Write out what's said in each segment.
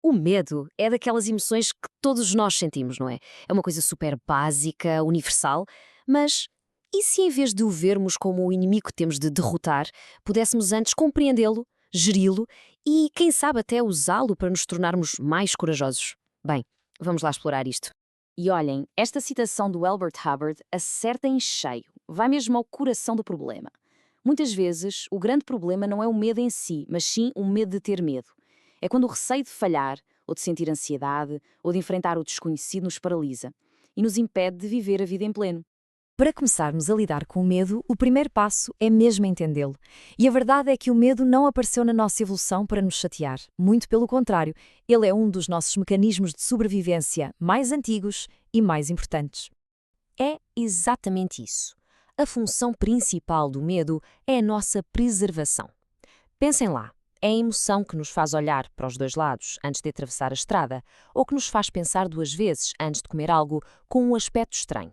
O medo é daquelas emoções que todos nós sentimos, não é? É uma coisa super básica, universal, mas e se em vez de o vermos como o inimigo que temos de derrotar, pudéssemos antes compreendê-lo, geri-lo e, quem sabe, até usá-lo para nos tornarmos mais corajosos? Bem, vamos lá explorar isto. E olhem, esta citação do Albert Hubbard acerta em cheio, vai mesmo ao coração do problema. Muitas vezes, o grande problema não é o medo em si, mas sim o medo de ter medo. É quando o receio de falhar, ou de sentir ansiedade, ou de enfrentar o desconhecido nos paralisa e nos impede de viver a vida em pleno. Para começarmos a lidar com o medo, o primeiro passo é mesmo entendê-lo. E a verdade é que o medo não apareceu na nossa evolução para nos chatear. Muito pelo contrário, ele é um dos nossos mecanismos de sobrevivência mais antigos e mais importantes. É exatamente isso. A função principal do medo é a nossa preservação. Pensem lá, é a emoção que nos faz olhar para os dois lados antes de atravessar a estrada ou que nos faz pensar duas vezes antes de comer algo com um aspecto estranho.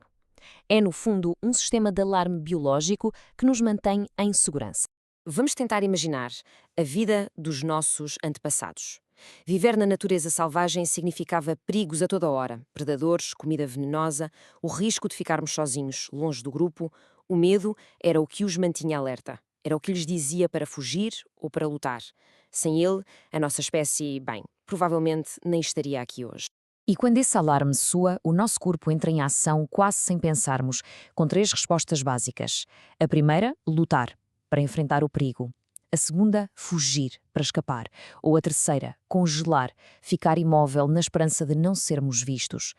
É, no fundo, um sistema de alarme biológico que nos mantém em segurança. Vamos tentar imaginar a vida dos nossos antepassados. Viver na natureza selvagem significava perigos a toda hora, predadores, comida venenosa, o risco de ficarmos sozinhos, longe do grupo. O medo era o que os mantinha alerta. Era o que lhes dizia para fugir ou para lutar. Sem ele, a nossa espécie, bem, provavelmente nem estaria aqui hoje. E quando esse alarme soa, o nosso corpo entra em ação quase sem pensarmos, com três respostas básicas. A primeira, lutar, para enfrentar o perigo. A segunda, fugir, para escapar. Ou a terceira, congelar, ficar imóvel na esperança de não sermos vistos.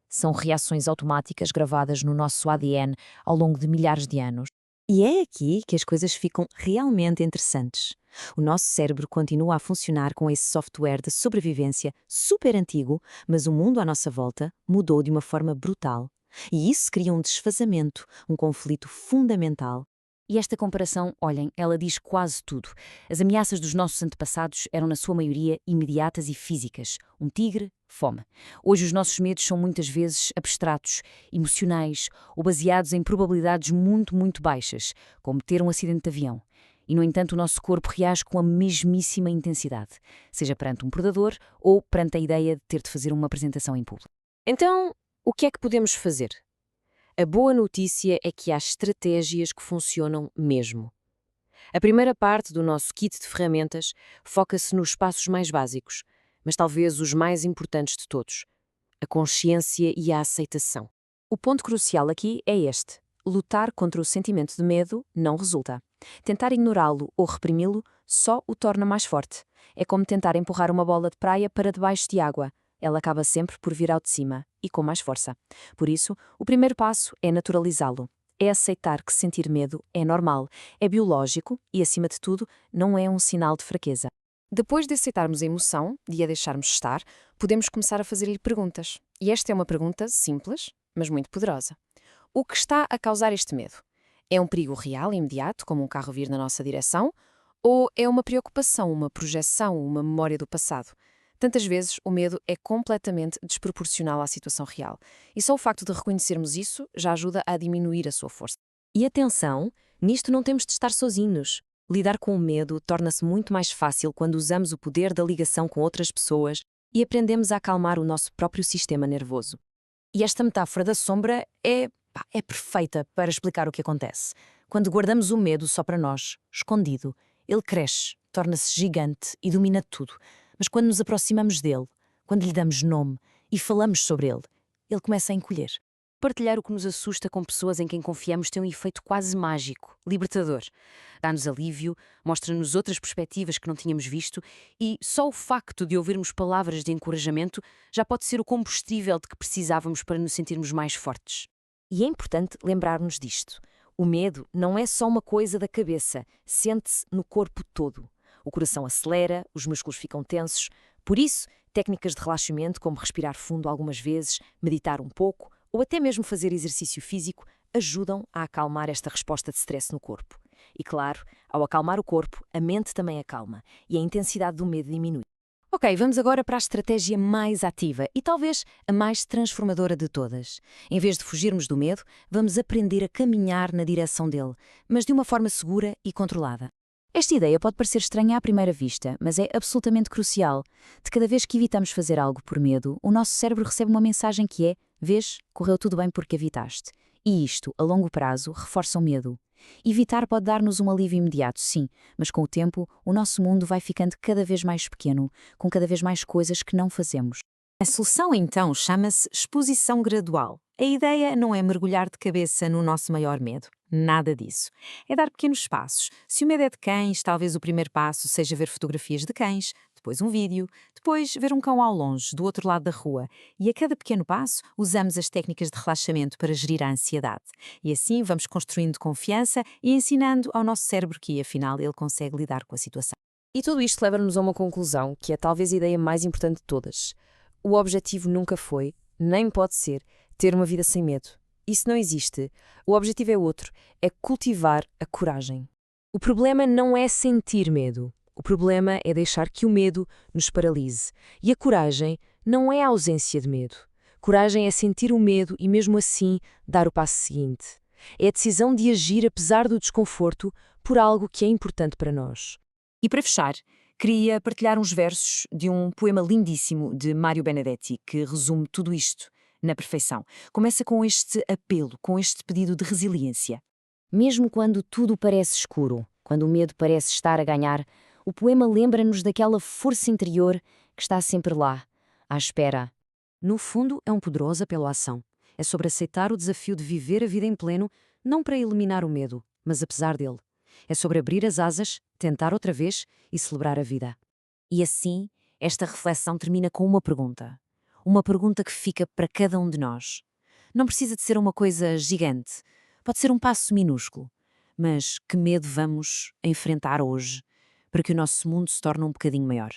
São reações automáticas gravadas no nosso ADN ao longo de milhares de anos. E é aqui que as coisas ficam realmente interessantes. O nosso cérebro continua a funcionar com esse software de sobrevivência super antigo, mas o mundo à nossa volta mudou de uma forma brutal. E isso cria um desfazamento, um conflito fundamental. E esta comparação, olhem, ela diz quase tudo. As ameaças dos nossos antepassados eram, na sua maioria, imediatas e físicas. Um tigre, fome. Hoje os nossos medos são muitas vezes abstratos, emocionais ou baseados em probabilidades muito baixas, como ter um acidente de avião. E, no entanto, o nosso corpo reage com a mesmíssima intensidade, seja perante um predador ou perante a ideia de ter de fazer uma apresentação em público. Então, o que é que podemos fazer? A boa notícia é que há estratégias que funcionam mesmo. A primeira parte do nosso kit de ferramentas foca-se nos passos mais básicos, mas talvez os mais importantes de todos: a consciência e a aceitação. O ponto crucial aqui é este: lutar contra o sentimento de medo não resulta. Tentar ignorá-lo ou reprimi-lo só o torna mais forte. É como tentar empurrar uma bola de praia para debaixo de água. Ela acaba sempre por vir ao de cima e com mais força. Por isso, o primeiro passo é naturalizá-lo. É aceitar que sentir medo é normal, é biológico e, acima de tudo, não é um sinal de fraqueza. Depois de aceitarmos a emoção, de a deixarmos estar, podemos começar a fazer-lhe perguntas. E esta é uma pergunta simples, mas muito poderosa. O que está a causar este medo? É um perigo real e imediato, como um carro vir na nossa direção? Ou é uma preocupação, uma projeção, uma memória do passado? Tantas vezes, o medo é completamente desproporcional à situação real. E só o facto de reconhecermos isso já ajuda a diminuir a sua força. E atenção, nisto não temos de estar sozinhos. Lidar com o medo torna-se muito mais fácil quando usamos o poder da ligação com outras pessoas e aprendemos a acalmar o nosso próprio sistema nervoso. E esta metáfora da sombra é perfeita para explicar o que acontece. Quando guardamos o medo só para nós, escondido, ele cresce, torna-se gigante e domina tudo. Mas quando nos aproximamos dele, quando lhe damos nome e falamos sobre ele, ele começa a encolher. Partilhar o que nos assusta com pessoas em quem confiamos tem um efeito quase mágico, libertador. Dá-nos alívio, mostra-nos outras perspectivas que não tínhamos visto e só o facto de ouvirmos palavras de encorajamento já pode ser o combustível de que precisávamos para nos sentirmos mais fortes. E é importante lembrar-nos disto. O medo não é só uma coisa da cabeça, sente-se no corpo todo. O coração acelera, os músculos ficam tensos. Por isso, técnicas de relaxamento, como respirar fundo algumas vezes, meditar um pouco, ou até mesmo fazer exercício físico, ajudam a acalmar esta resposta de stress no corpo. E claro, ao acalmar o corpo, a mente também acalma e a intensidade do medo diminui. Ok, vamos agora para a estratégia mais ativa e talvez a mais transformadora de todas. Em vez de fugirmos do medo, vamos aprender a caminhar na direção dele, mas de uma forma segura e controlada. Esta ideia pode parecer estranha à primeira vista, mas é absolutamente crucial. De cada vez que evitamos fazer algo por medo, o nosso cérebro recebe uma mensagem que é: vês, correu tudo bem porque evitaste. E isto, a longo prazo, reforça o medo. Evitar pode dar-nos um alívio imediato, sim, mas com o tempo, o nosso mundo vai ficando cada vez mais pequeno, com cada vez mais coisas que não fazemos. A solução, então, chama-se exposição gradual. A ideia não é mergulhar de cabeça no nosso maior medo. Nada disso. É dar pequenos passos. Se o medo é de cães, talvez o primeiro passo seja ver fotografias de cães, depois um vídeo, depois ver um cão ao longe, do outro lado da rua. E a cada pequeno passo, usamos as técnicas de relaxamento para gerir a ansiedade. E assim vamos construindo confiança e ensinando ao nosso cérebro que, afinal, ele consegue lidar com a situação. E tudo isto leva-nos a uma conclusão, que é talvez a ideia mais importante de todas. O objetivo nunca foi, nem pode ser, ter uma vida sem medo. Isso não existe. O objetivo é outro, é cultivar a coragem. O problema não é sentir medo. O problema é deixar que o medo nos paralise. E a coragem não é a ausência de medo. Coragem é sentir o medo e, mesmo assim, dar o passo seguinte. É a decisão de agir apesar do desconforto por algo que é importante para nós. E para fechar, queria partilhar uns versos de um poema lindíssimo de Mário Benedetti, que resume tudo isto na perfeição. Começa com este apelo, com este pedido de resiliência. Mesmo quando tudo parece escuro, quando o medo parece estar a ganhar, o poema lembra-nos daquela força interior que está sempre lá, à espera. No fundo, é um poderoso apelo à ação. É sobre aceitar o desafio de viver a vida em pleno, não para eliminar o medo, mas apesar dele. É sobre abrir as asas, tentar outra vez e celebrar a vida. E assim, esta reflexão termina com uma pergunta. Uma pergunta que fica para cada um de nós. Não precisa de ser uma coisa gigante. Pode ser um passo minúsculo. Mas que medo vamos enfrentar hoje para que o nosso mundo se torne um bocadinho maior?